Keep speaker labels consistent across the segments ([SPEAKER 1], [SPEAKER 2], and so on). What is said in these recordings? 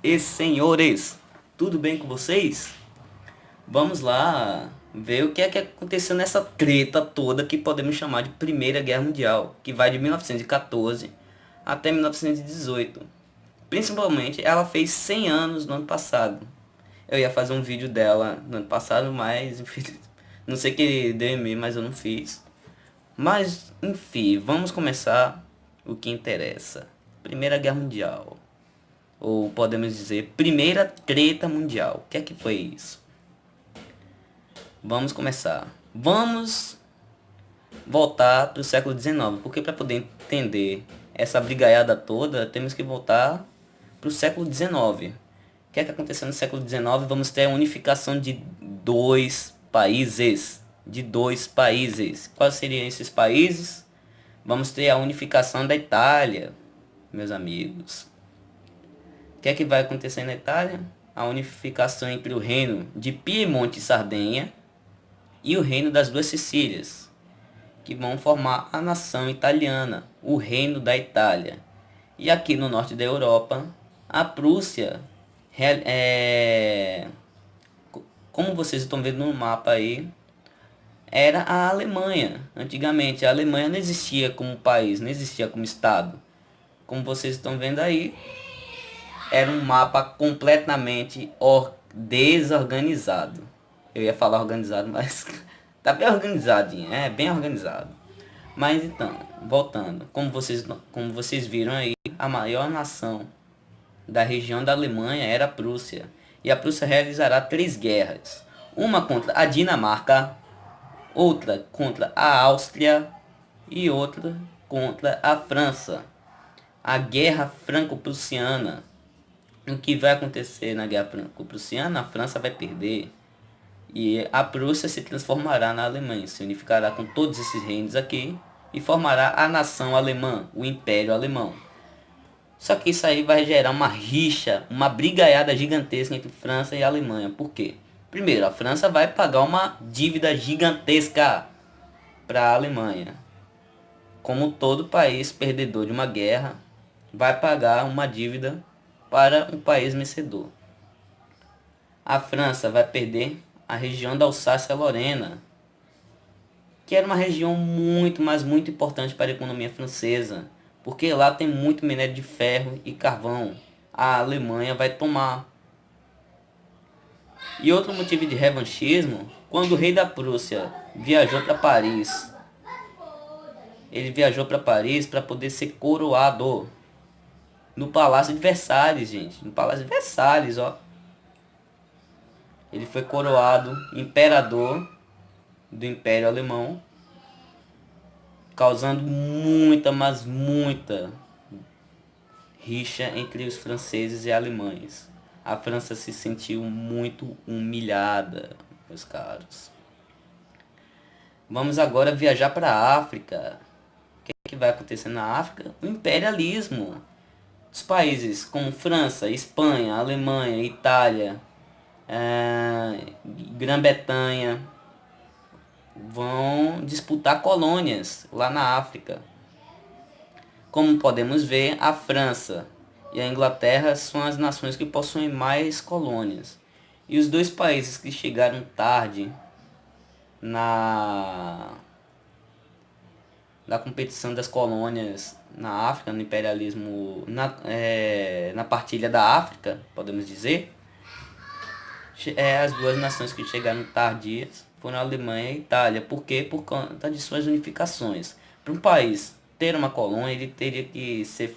[SPEAKER 1] E senhores, tudo bem com vocês? Vamos lá ver o que aconteceu nessa treta toda que podemos chamar de Primeira Guerra Mundial, que vai de 1914 até 1918. Principalmente, ela fez 100 anos no ano passado. Eu ia fazer um vídeo dela no ano passado, mas enfim, não sei que deu em mim, mas eu não fiz. Mas, enfim, vamos começar o que interessa. Primeira Guerra Mundial. Ou podemos dizer, Primeira Treta Mundial. O que foi isso? Vamos começar. Vamos voltar para o século XIX, porque para poder entender essa brigaiada toda, temos que voltar para o século XIX. O que aconteceu no século XIX? Vamos ter a unificação de dois países. Quais seriam esses países? Vamos ter a unificação da Itália, meus amigos. O que vai acontecer na Itália? A unificação entre o reino de Piemonte e Sardenha e o reino das duas Sicílias, que vão formar a nação italiana, o reino da Itália. E aqui no norte da Europa, a Prússia, como vocês estão vendo no mapa aí, era a Alemanha. Antigamente a Alemanha não existia como país, não existia como estado. Como vocês estão vendo aí, era um mapa completamente desorganizado. Eu ia falar organizado, mas tá bem organizadinho, é bem organizado. Mas então, voltando, como vocês viram aí, a maior nação da região da Alemanha era a Prússia. E a Prússia realizará 3 guerras. Uma contra a Dinamarca, outra contra a Áustria e outra contra a França. A Guerra Franco-Prussiana. O que vai acontecer na Guerra Franco-Prussiana? A França vai perder. E a Prússia se transformará na Alemanha, se unificará com todos esses reinos aqui e formará a nação alemã, o Império Alemão. Só que isso aí vai gerar uma rixa, uma brigaiada gigantesca entre França e Alemanha. Por quê? Primeiro, a França vai pagar uma dívida gigantesca para a Alemanha. Como todo país perdedor de uma guerra, vai pagar uma dívida para um país vencedor. A França vai perder a região da Alsácia-Lorena, que era uma região muito, mas muito importante para a economia francesa, porque lá tem muito minério de ferro e carvão. A Alemanha vai tomar. E outro motivo de revanchismo, quando o rei da Prússia viajou para Paris, ele viajou para Paris para poder ser coroado no Palácio de Versalhes, gente, no Palácio de Versalhes, ó. Ele foi coroado imperador do Império Alemão, causando muita, mas muita rixa entre os franceses e alemães. A França se sentiu muito humilhada, meus caros. Vamos agora viajar para a África. O que vai acontecer na África? O imperialismo. Os países como França, Espanha, Alemanha, Itália, Grã-Bretanha vão disputar colônias lá na África. Como podemos ver, a França e a Inglaterra são as nações que possuem mais colônias. E os dois países que chegaram tarde na competição das colônias na África, no imperialismo, na partilha da África, podemos dizer, as duas nações que chegaram tardias foram a Alemanha e a Itália. Por quê? Por conta de suas unificações. Para um país ter uma colônia, ele teria que ser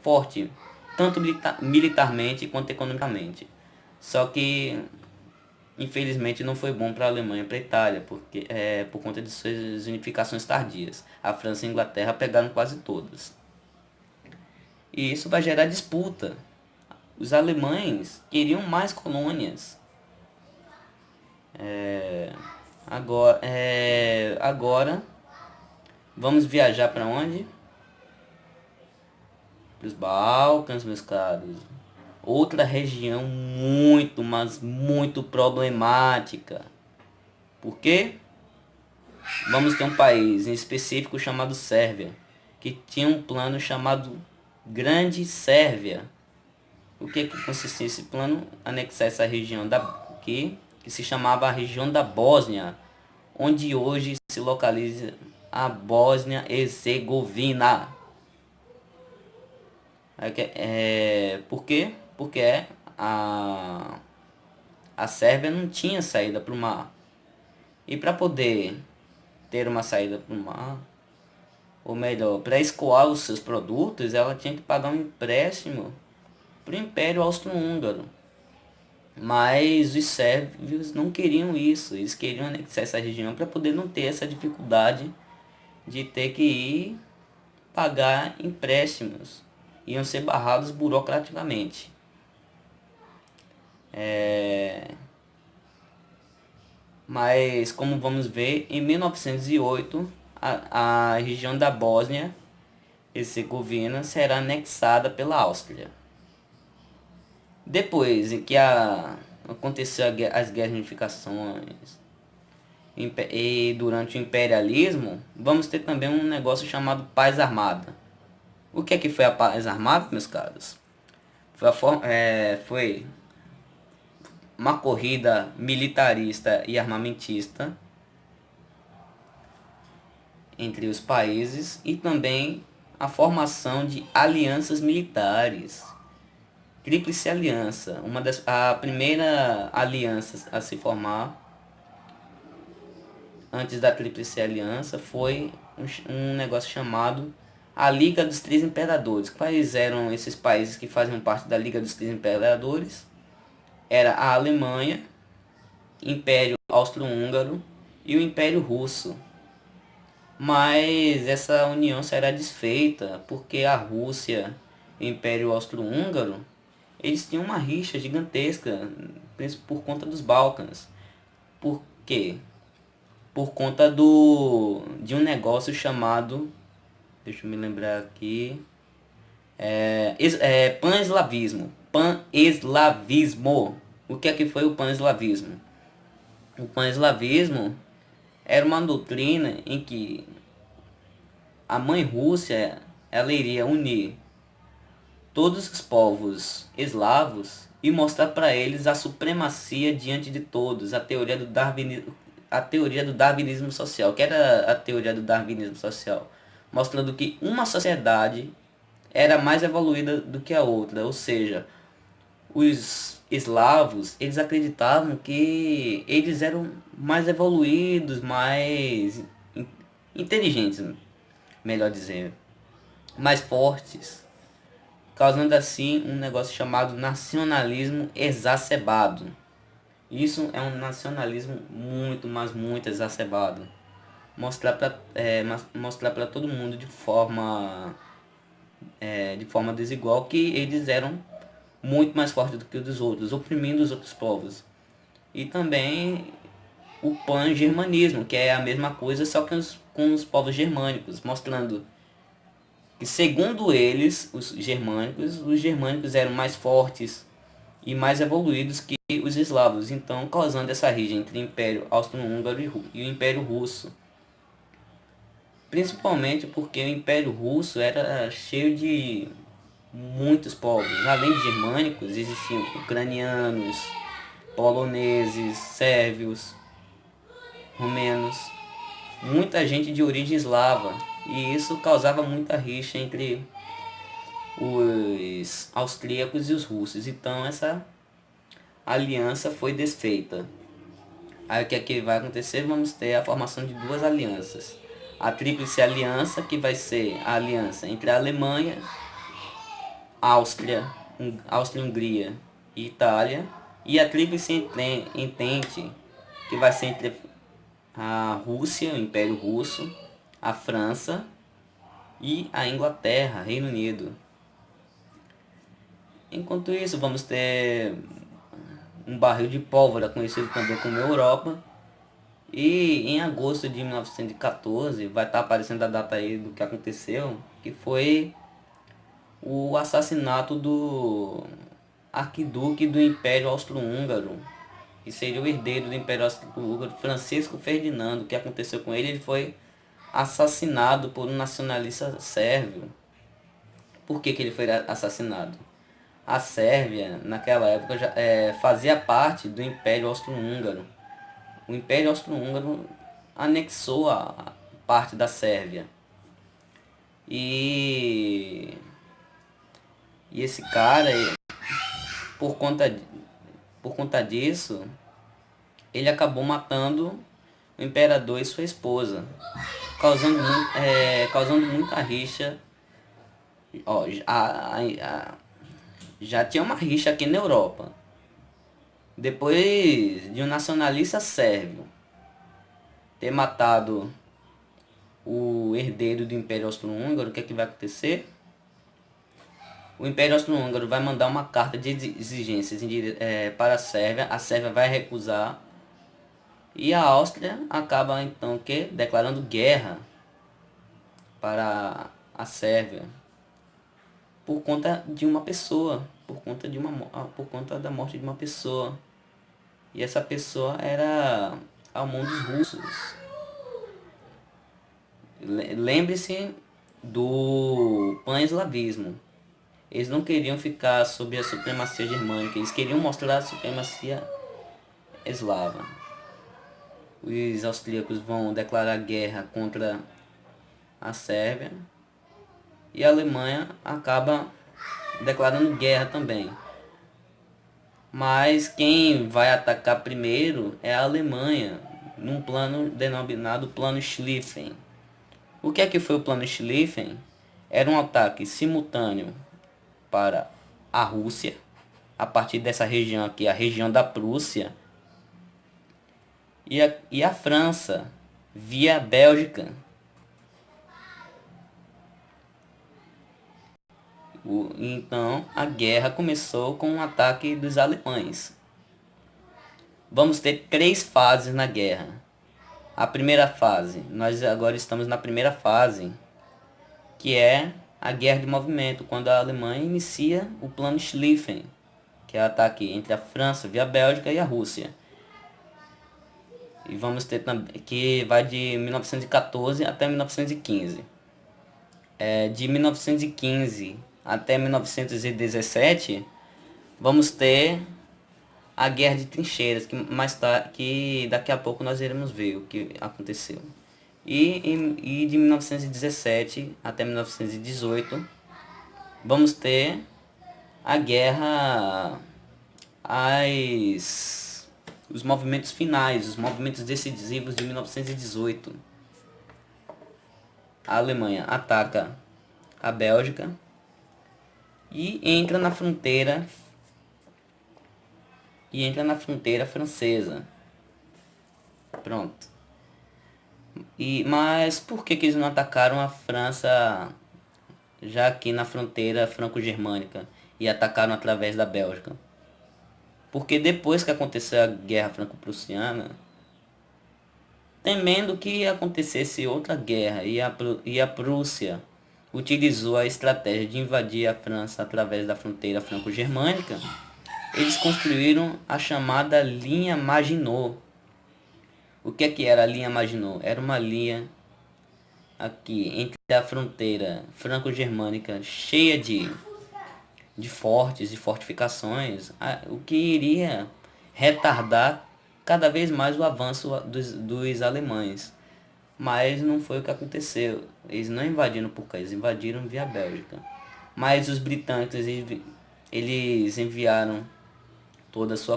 [SPEAKER 1] forte, tanto militarmente quanto economicamente. Só que, infelizmente, não foi bom para a Alemanha e para a Itália, porque, por conta de suas unificações tardias. A França e a Inglaterra pegaram quase todas. E isso vai gerar disputa. Os alemães queriam mais colônias. Agora vamos viajar para onde? Para os Balcãs, meus caros. Outra região muito, mas muito problemática. Por quê? Vamos ter um país em específico chamado Sérvia, que tinha um plano chamado Grande Sérvia. O que consistia esse plano? Anexar essa região que se chamava a região da Bósnia, onde hoje se localiza a Bósnia-Herzegovina. Por quê? Porque a, a Sérvia não tinha saída para o mar. E para poder ter uma saída para o mar, ou melhor, para escoar os seus produtos, ela tinha que pagar um empréstimo para o Império Austro-Húngaro. Mas os sérvios não queriam isso, eles queriam anexar essa região para poder não ter essa dificuldade de ter que ir pagar empréstimos. Iam ser barrados burocraticamente. Mas, como vamos ver, em 1908, a região da Bósnia-Herzegovina será anexada pela Áustria. Depois em que aconteceu as guerras de unificações e durante o imperialismo, vamos ter também um negócio chamado paz armada. O que foi a paz armada, meus caros? Foi uma corrida militarista e armamentista entre os países e também a formação de alianças militares. Tríplice Aliança, a primeira aliança a se formar antes da Tríplice Aliança foi um negócio chamado a Liga dos Três Imperadores. Quais eram esses países que faziam parte da Liga dos Três Imperadores? Era a Alemanha, Império Austro-Húngaro e o Império Russo. Mas essa união será desfeita porque a Rússia e o Império Austro-Húngaro eles tinham uma rixa gigantesca por conta dos Balcãs. Por quê? Por conta de um negócio chamado, deixa eu me lembrar aqui, pan-eslavismo. Pan-eslavismo. O que é que foi o pan-eslavismo? O pan-eslavismo era uma doutrina em que a mãe Rússia ela iria unir todos os povos eslavos e mostrar para eles a supremacia diante de todos, a teoria do darwinismo social. Que era a teoria do darwinismo social? Mostrando que uma sociedade era mais evoluída do que a outra, ou seja, os eslavos, eles acreditavam que eles eram mais evoluídos, mais inteligentes, melhor dizer, mais fortes, causando assim um negócio chamado nacionalismo exacerbado. Isso é um nacionalismo muito, mas muito exacerbado. Mostrar para todo mundo de forma desigual que eles eram muito mais fortes do que os dos outros, oprimindo os outros povos. E também o pan-germanismo, que é a mesma coisa, só que com os povos germânicos, mostrando que segundo eles, os germânicos eram mais fortes e mais evoluídos que os eslavos, então causando essa rixa entre o Império Austro-Húngaro e o Império Russo. Principalmente porque o Império Russo era cheio de muitos povos. Além de germânicos, existiam ucranianos, poloneses, sérvios, romenos, muita gente de origem eslava. E isso causava muita rixa entre os austríacos e os russos. Então essa aliança foi desfeita. Aí o que é que vai acontecer? Vamos ter a formação de duas alianças. A Tríplice Aliança, que vai ser a aliança entre a Alemanha, Áustria-Hungria e Itália. E a Tríplice Entente, que vai ser entre a Rússia, o Império Russo, a França e a Inglaterra, Reino Unido. Enquanto isso, vamos ter um barril de pólvora, conhecido também como Europa. E em agosto de 1914, vai estar aparecendo a data aí do que aconteceu, que foi o assassinato do arquiduque do Império Austro-Húngaro, que seria o herdeiro do Império Austro-Húngaro, Francisco Ferdinando. O que aconteceu com ele? Ele foi assassinado por um nacionalista sérvio. Por que ele foi assassinado? a Sérvia, naquela época, já, fazia parte do Império Austro-Húngaro. O Império Austro-Húngaro anexou a parte da Sérvia. E, e esse cara, por conta, por conta disso, ele acabou matando o imperador e sua esposa, causando muita rixa. Ó, já tinha uma rixa aqui na Europa. Depois de um nacionalista sérvio ter matado o herdeiro do Império Austro-Húngaro, o que é que vai acontecer? O Império Austro-Húngaro vai mandar uma carta de exigências para a Sérvia vai recusar, e a Áustria acaba então declarando guerra para a Sérvia por conta de uma pessoa, por conta da morte de uma pessoa. E essa pessoa era a mão dos russos. Lembre-se do pan-eslavismo. Eles não queriam ficar sob a supremacia germânica, eles queriam mostrar a supremacia eslava. Os austríacos vão declarar guerra contra a Sérvia e a Alemanha acaba declarando guerra também. Mas quem vai atacar primeiro é a Alemanha, num plano denominado Plano Schlieffen. O que é que foi o Plano Schlieffen? Era um ataque simultâneo para a Rússia, a partir dessa região aqui, a região da Prússia, e a França, via Bélgica. Então a guerra começou com um ataque dos alemães. Vamos ter 3 fases na guerra. A primeira fase, nós agora estamos na primeira fase, que é a guerra de movimento, quando a Alemanha inicia o Plano Schlieffen, que é o ataque entre a França via Bélgica e a Rússia. E vamos ter também que vai de 1914 até 1915. De 1915 até 1917, vamos ter a Guerra de Trincheiras, que daqui a pouco nós iremos ver o que aconteceu. E de 1917 até 1918, vamos ter a guerra, os movimentos finais, os movimentos decisivos de 1918. A Alemanha ataca a Bélgica e entra na fronteira francesa. Pronto. Mas por que eles não atacaram a França já aqui na fronteira franco-germânica e atacaram através da Bélgica? Porque depois que aconteceu a Guerra Franco-Prussiana, temendo que acontecesse outra guerra e a Prússia utilizou a estratégia de invadir a França através da fronteira franco-germânica, eles construíram a chamada linha Maginot. O que é que era a linha Maginot? Era uma linha aqui entre a fronteira franco-germânica cheia de fortes e fortificações, o que iria retardar cada vez mais o avanço dos alemães. Mas não foi o que aconteceu. Eles não invadiram por cá, eles invadiram via Bélgica. Mas os britânicos, eles enviaram todas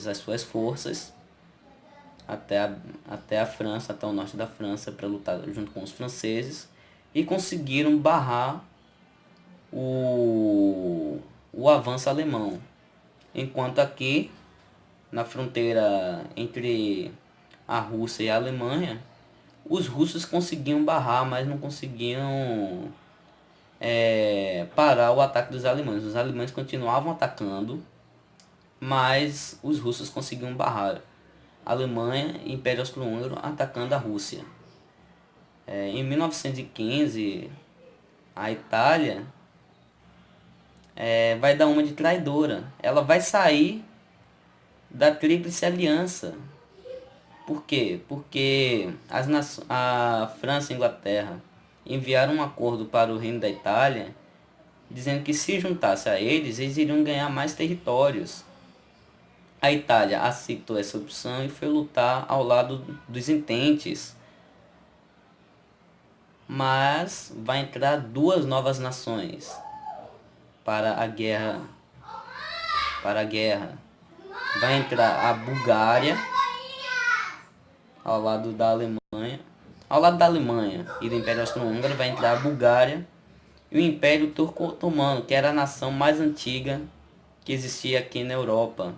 [SPEAKER 1] as suas forças até a França, até o norte da França, para lutar junto com os franceses, e conseguiram barrar o avanço alemão. Enquanto aqui, na fronteira entre a Rússia e a Alemanha, os russos conseguiam barrar, mas não conseguiam parar o ataque dos alemães. Os alemães continuavam atacando, mas os russos conseguiam barrar. Alemanha e Império Austro-Húngaro atacando a Rússia. Em 1915, a Itália vai dar uma de traidora. Ela vai sair da Tríplice Aliança. Por quê? Porque a França e a Inglaterra enviaram um acordo para o Reino da Itália dizendo que se juntasse a eles, eles iriam ganhar mais territórios. A Itália aceitou essa opção e foi lutar ao lado dos ententes. Mas vai entrar duas novas nações para a guerra. Vai entrar a Bulgária ao lado da Alemanha. Ao lado da Alemanha e do Império Austro-Húngaro vai entrar a Bulgária e o Império Turco-Otomano, que era a nação mais antiga que existia aqui na Europa,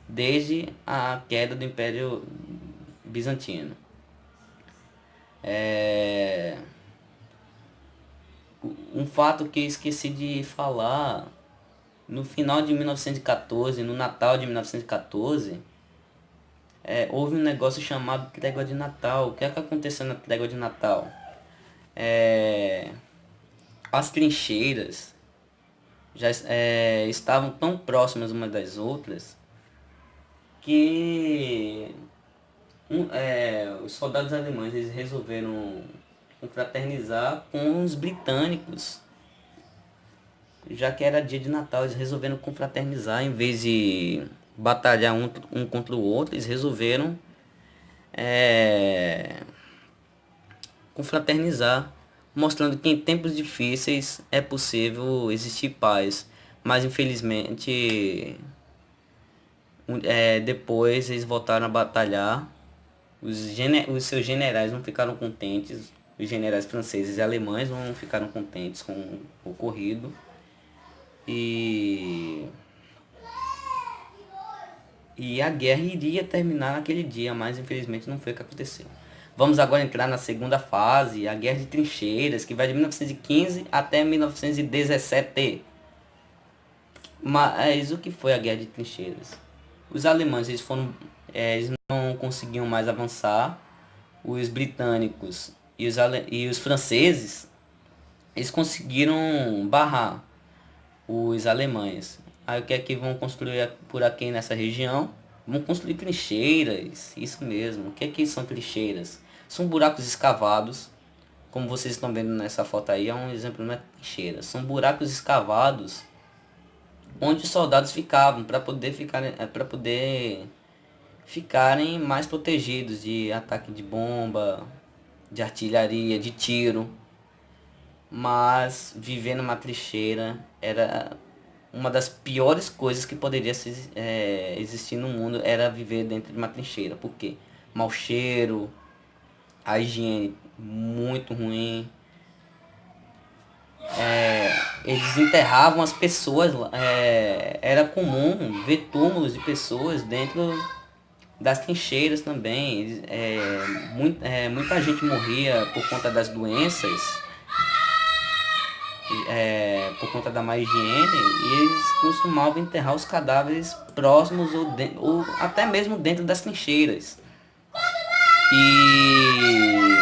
[SPEAKER 1] desde a queda do Império Bizantino. Um fato que eu esqueci de falar, no final de 1914, no Natal de 1914, houve um negócio chamado Trégua de Natal. O que é que aconteceu na Trégua de Natal? As trincheiras já estavam tão próximas umas das outras que os soldados alemães eles resolveram confraternizar com os britânicos. Já que era dia de Natal, eles resolveram confraternizar. Em vez de batalhar um contra o outro, eles resolveram confraternizar, mostrando que em tempos difíceis é possível existir paz. Mas infelizmente depois eles voltaram a batalhar. Os seus generais não ficaram contentes. Os generais franceses e alemães não ficaram contentes com o ocorrido. E a guerra iria terminar naquele dia, mas infelizmente não foi o que aconteceu. Vamos agora entrar na segunda fase, a Guerra de Trincheiras, que vai de 1915 até 1917. Mas o que foi a Guerra de Trincheiras? Os alemães eles não conseguiam mais avançar. Os britânicos e os franceses eles conseguiram barrar os alemães. Aí o que é que vão construir por aqui nessa região? Vão construir trincheiras, isso mesmo. O que é que são trincheiras? São buracos escavados, como vocês estão vendo nessa foto aí, é um exemplo de uma trincheira. São buracos escavados onde os soldados ficavam para poder ficarem mais protegidos de ataque de bomba, de artilharia, de tiro. Mas viver numa trincheira era uma das piores coisas que poderia existir no mundo, era viver dentro de uma trincheira. Por quê? Mau cheiro, a higiene muito ruim. Eles enterravam as pessoas. Era comum ver túmulos de pessoas dentro das trincheiras também. Muita gente morria por conta das doenças, por conta da má higiene, e eles costumavam enterrar os cadáveres próximos ou até mesmo dentro das trincheiras. E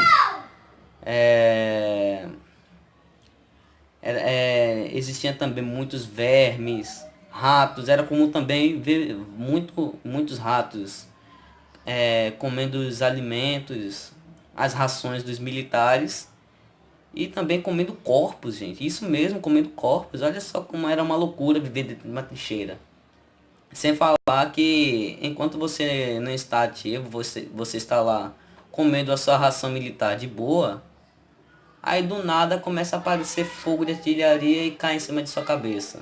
[SPEAKER 1] existiam também muitos vermes, ratos. Era comum também ver muitos ratos comendo os alimentos, as rações dos militares. E também comendo corpos, gente. Isso mesmo, comendo corpos. Olha só como era uma loucura viver dentro de uma trincheira. Sem falar que enquanto você não está ativo, você está lá comendo a sua ração militar de boa. Aí do nada começa a aparecer fogo de artilharia e cai em cima de sua cabeça.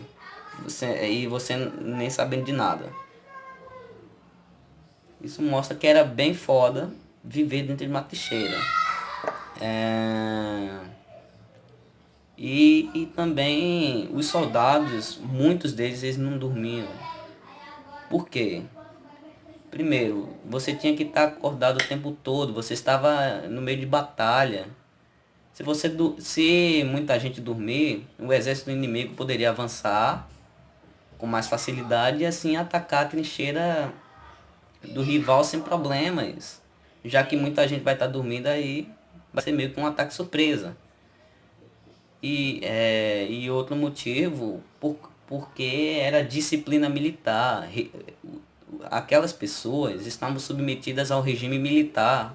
[SPEAKER 1] Você nem sabendo de nada. Isso mostra que era bem foda viver dentro de uma trincheira. E também os soldados, muitos deles, eles não dormiam. Por quê? Primeiro, você tinha que estar acordado o tempo todo, você estava no meio de batalha. Se muita gente dormir, o exército inimigo poderia avançar com mais facilidade e assim atacar a trincheira do rival sem problemas. Já que muita gente vai estar dormindo, aí vai ser meio que um ataque surpresa. E outro motivo, porque era disciplina militar. Aquelas pessoas estavam submetidas ao regime militar.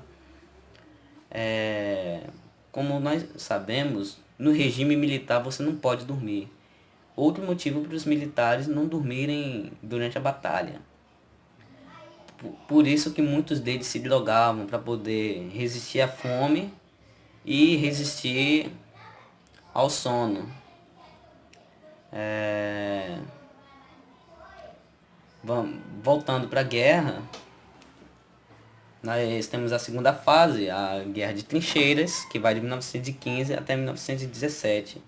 [SPEAKER 1] Como nós sabemos, no regime militar você não pode dormir. outro motivo para os militares não dormirem durante a batalha. Por isso que muitos deles se drogavam para poder resistir à fome e resistir ao sono. Voltando para a guerra, nós temos a segunda fase, a Guerra de Trincheiras, que vai de 1915 até 1917.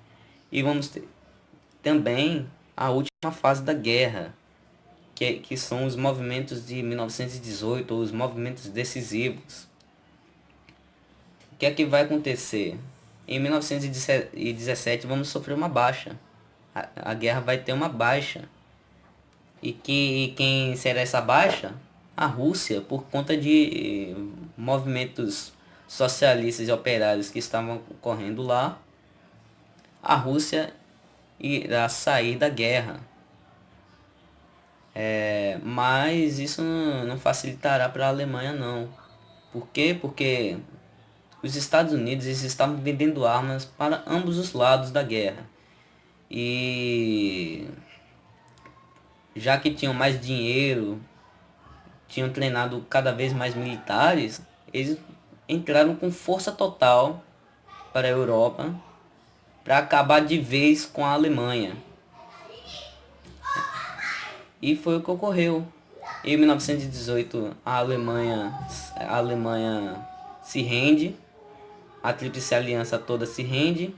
[SPEAKER 1] E vamos ter também a última fase da guerra, que são os movimentos de 1918, ou os movimentos decisivos. O que é que vai acontecer? Em 1917 vamos sofrer uma baixa. A guerra vai ter uma baixa. E quem será essa baixa? A Rússia, por conta de movimentos socialistas e operários que estavam ocorrendo lá. A Rússia irá sair da guerra. Mas isso não facilitará para a Alemanha, não. Por quê? Porque os Estados Unidos eles estavam vendendo armas para ambos os lados da guerra. E já que tinham mais dinheiro, tinham treinado cada vez mais militares, eles entraram com força total para a Europa para acabar de vez com a Alemanha. E foi o que ocorreu. Em 1918 a Alemanha se rende, a Tríplice Aliança toda se rende.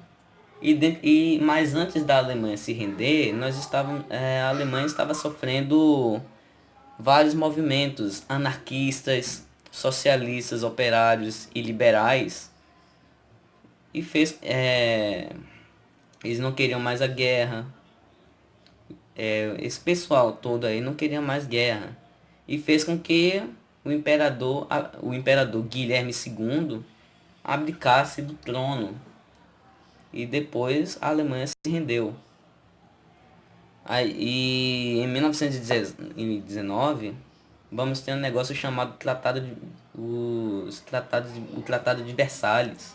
[SPEAKER 1] Mas antes da Alemanha se render, a Alemanha estava sofrendo vários movimentos anarquistas, socialistas, operários e liberais. E eles não queriam mais a guerra. Esse pessoal todo aí não queria mais guerra. E fez com que o imperador Guilherme II abdicasse do trono. E depois a Alemanha se rendeu. E em 1919 vamos ter um negócio chamado o Tratado de Versalhes.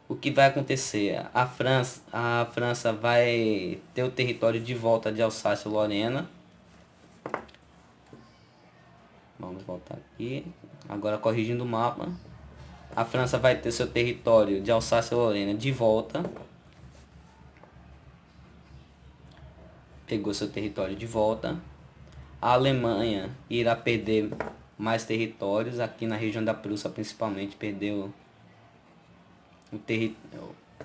[SPEAKER 1] O que vai acontecer? A França vai ter o território de volta de Alsácia-Lorena. Vamos voltar aqui. Agora corrigindo o mapa. A França vai ter seu território de Alsácia-Lorena de volta. Pegou seu território de volta. A Alemanha irá perder mais territórios. Aqui na região da Prússia principalmente perdeu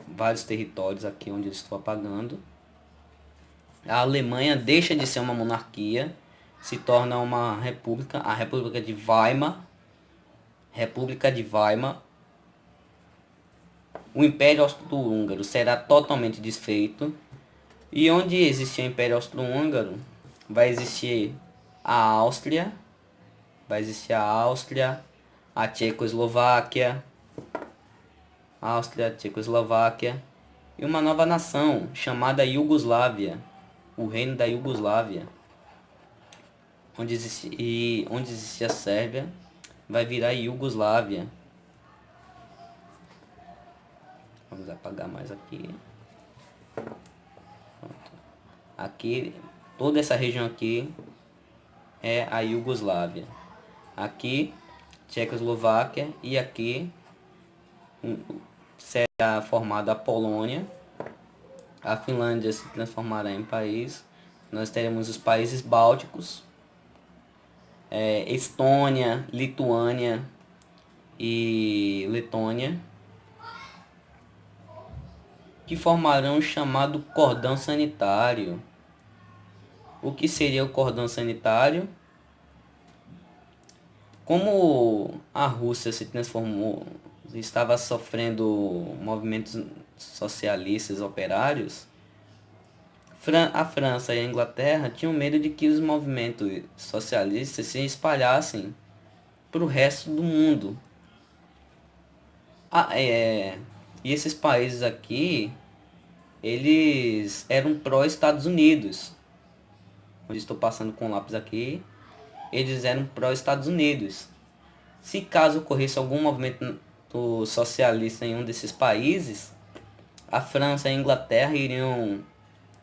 [SPEAKER 1] vários territórios aqui onde eu estou apagando. A Alemanha deixa de ser uma monarquia, se torna uma república, a República de Weimar. O Império Austro-Húngaro será totalmente desfeito. E onde existia o Império Austro-Húngaro, vai existir a Áustria, a Tchecoslováquia, e uma nova nação chamada Iugoslávia, o Reino da Iugoslávia. Onde existia a Sérvia, vai virar Iugoslávia. Vamos apagar mais aqui. Pronto. Aqui, toda essa região aqui é a Iugoslávia. Aqui, Tchecoslováquia, e aqui será formada a Polônia. A Finlândia se transformará em país. Nós teremos os países bálticos, Estônia, Lituânia e Letônia, que formarão o chamado cordão sanitário. O que seria o cordão sanitário? Como a Rússia se transformou, estava sofrendo movimentos socialistas operários, a França e a Inglaterra tinham medo de que os movimentos socialistas se espalhassem para o resto do mundo. E esses países aqui, eles eram pró-Estados Unidos. Onde estou passando com o lápis aqui, eles eram pró-Estados Unidos. Se caso ocorresse algum movimento socialista em um desses países, a França e a Inglaterra iriam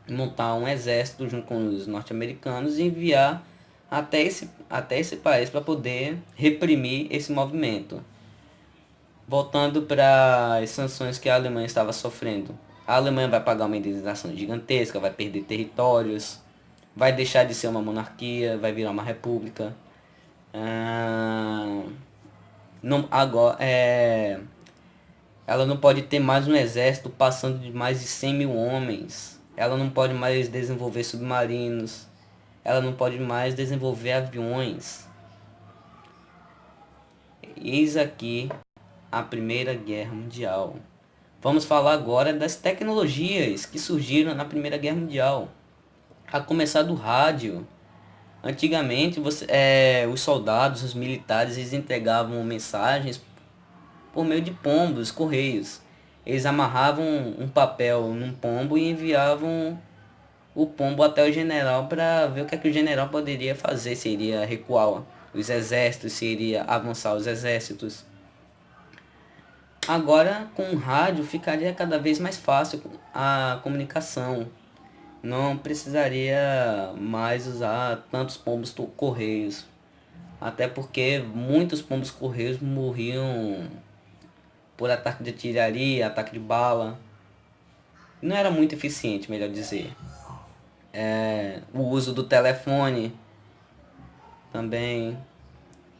[SPEAKER 1] montar um exército junto com os norte-americanos e enviar até esse país para poder reprimir esse movimento. Voltando para as sanções que a Alemanha estava sofrendo. A Alemanha vai pagar uma indenização gigantesca, vai perder territórios, vai deixar de ser uma monarquia, vai virar uma república. Não, agora, ela não pode ter mais um exército passando de mais de 100 mil homens. Ela não pode mais desenvolver submarinos. Ela não pode mais desenvolver aviões. Eis aqui a Primeira Guerra Mundial. Vamos falar agora das tecnologias que surgiram na Primeira Guerra Mundial. A começar do rádio. Antigamente, os soldados, os militares, eles entregavam mensagens por meio de pombos, correios. Eles amarravam um papel num pombo e enviavam o pombo até o general para ver o que é que o general poderia fazer, se iria recuar os exércitos, se iria avançar os exércitos. Agora, com o rádio, ficaria cada vez mais fácil a comunicação. Não precisaria mais usar tantos pombos correios. Até porque muitos pombos correios morriam por ataque de artilharia, ataque de bala. Não era muito eficiente, melhor dizer. O uso do telefone também.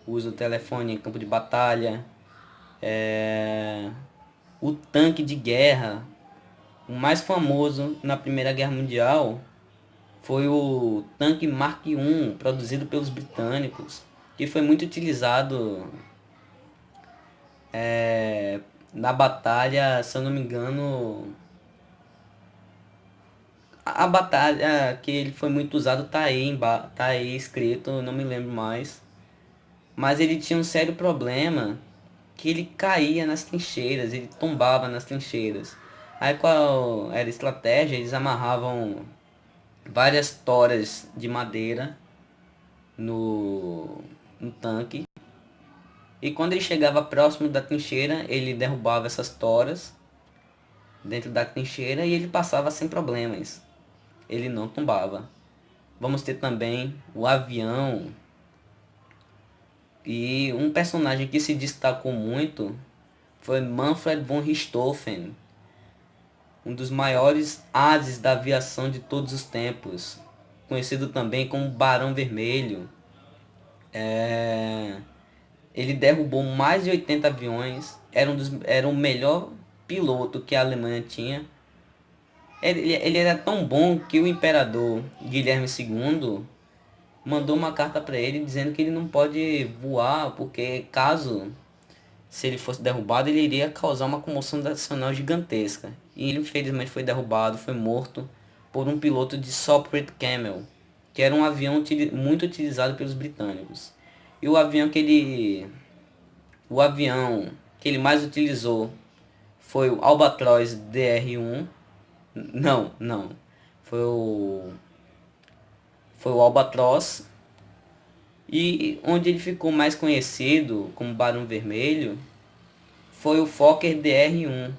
[SPEAKER 1] O uso do telefone em campo de batalha. O tanque de guerra. O mais famoso na Primeira Guerra Mundial foi o tanque Mark I, produzido pelos britânicos, que foi muito utilizado na batalha, se eu não me engano, a batalha que ele foi muito usado tá aí escrito, não me lembro mais. Mas ele tinha um sério problema, que ele caía nas trincheiras, ele tombava nas trincheiras. Aí qual era a estratégia? Eles amarravam várias toras de madeira no tanque. E quando ele chegava próximo da trincheira, ele derrubava essas toras dentro da trincheira e ele passava sem problemas. Ele não tombava. Vamos ter também o avião. E um personagem que se destacou muito foi Manfred von Richthofen, um dos maiores ases da aviação de todos os tempos, conhecido também como Barão Vermelho. Ele derrubou mais de 80 aviões, era o melhor piloto que a Alemanha tinha. Ele era tão bom que o imperador Guilherme II mandou uma carta para ele dizendo que ele não pode voar, porque caso se ele fosse derrubado, ele iria causar uma comoção nacional gigantesca. E ele infelizmente foi derrubado, foi morto por um piloto de Sopwith Camel, que era um avião muito utilizado pelos britânicos. E o avião que ele mais utilizou foi o Albatross DR-1. Não. Foi o foi o Albatross. E onde ele ficou mais conhecido como Barão Vermelho foi o Fokker DR-1.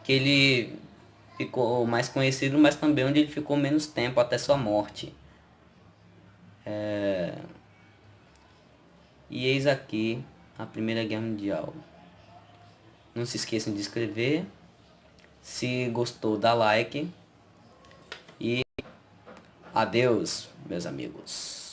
[SPEAKER 1] Que ele ficou mais conhecido, mas também onde ele ficou menos tempo até sua morte. E eis aqui a Primeira Guerra Mundial. Não se esqueçam de inscrever. Se gostou, dá like. E adeus, meus amigos.